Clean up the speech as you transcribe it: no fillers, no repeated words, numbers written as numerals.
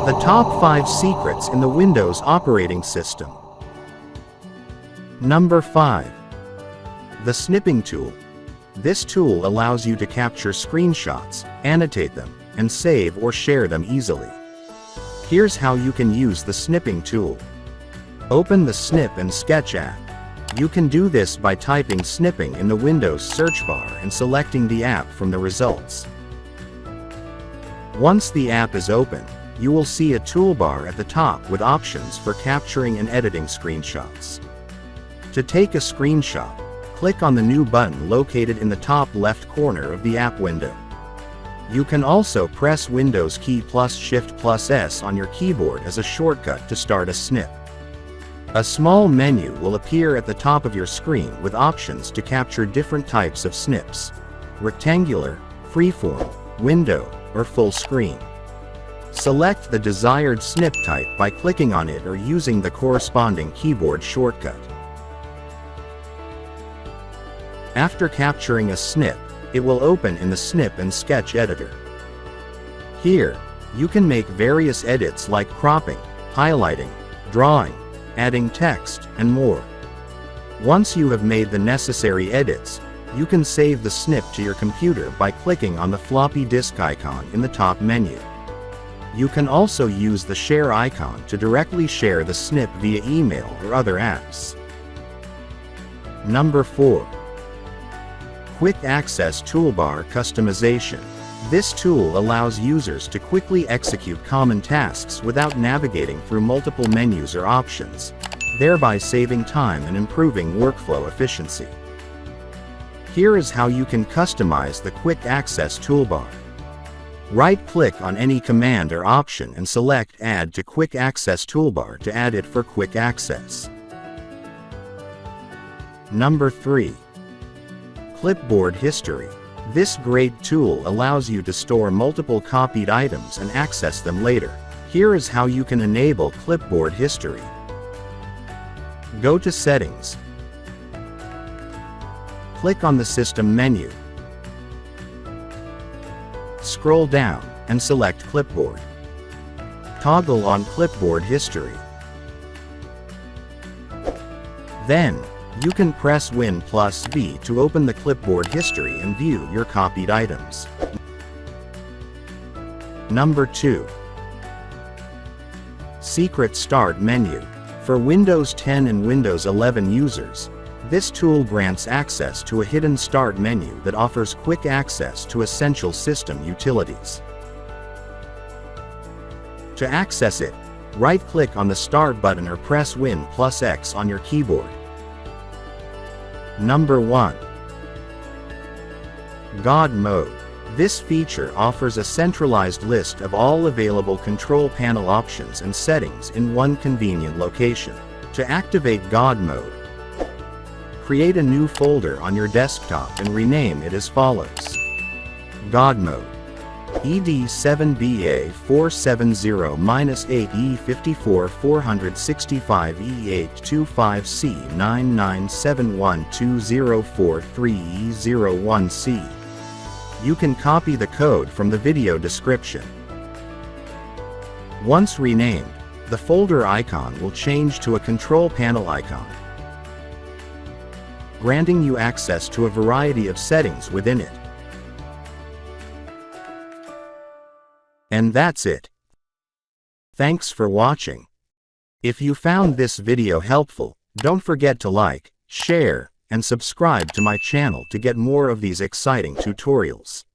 The top 5 secrets in the Windows operating system. Number 5. The Snipping Tool. This tool allows you to capture screenshots, annotate them, and save or share them easily. Here's how you can use the Snipping Tool. Open the Snip and Sketch app. You can do this by typing snipping in the Windows search bar and selecting the app from the results. Once the app is open, you will see a toolbar at the top with options for capturing and editing screenshots. To take a screenshot, click on the New button located in the top left corner of the app window. You can also press Windows key plus Shift plus S on your keyboard as a shortcut to start a snip. A small menu will appear at the top of your screen with options to capture different types of snips: rectangular, freeform, window, or full screen. Select the desired snip type by clicking on it or using the corresponding keyboard shortcut. After capturing a snip, it will open in the Snip and Sketch editor. Here, you can make various edits like cropping, highlighting, drawing, adding text, and more. Once you have made the necessary edits, you can save the snip to your computer by clicking on the floppy disk icon in the top menu. You can also use the share icon to directly share the snip via email or other apps. Number 4. Quick Access Toolbar Customization. This tool allows users to quickly execute common tasks without navigating through multiple menus or options, thereby saving time and improving workflow efficiency. Here is how you can customize the Quick Access Toolbar. Right-click on any command or option and select Add to Quick Access Toolbar to add it for quick access. Number 3. Clipboard History. This great tool allows you to store multiple copied items and access them later. Here is how you can enable Clipboard History. Go to Settings. Click on the System menu. Scroll down and select Clipboard. Toggle on Clipboard History. Then, you can press Win plus V to open the clipboard history and view your copied items. Number 2. Secret Start Menu. For Windows 10 and Windows 11 users, this tool grants access to a hidden start menu that offers quick access to essential system utilities. To access it, right-click on the Start button or press Win plus X on your keyboard. Number 1. GodMode. This feature offers a centralized list of all available control panel options and settings in one convenient location. To activate GodMode, create a new folder on your desktop and rename it as follows: GodMode ED7BA470-8E54-465E825C99712043001C. You can copy the code from the video description. Once renamed, the folder icon will change to a control panel icon, granting you access to a variety of settings within it. And that's it. Thanks for watching. If you found this video helpful, don't forget to like, share, and subscribe to my channel to get more of these exciting tutorials.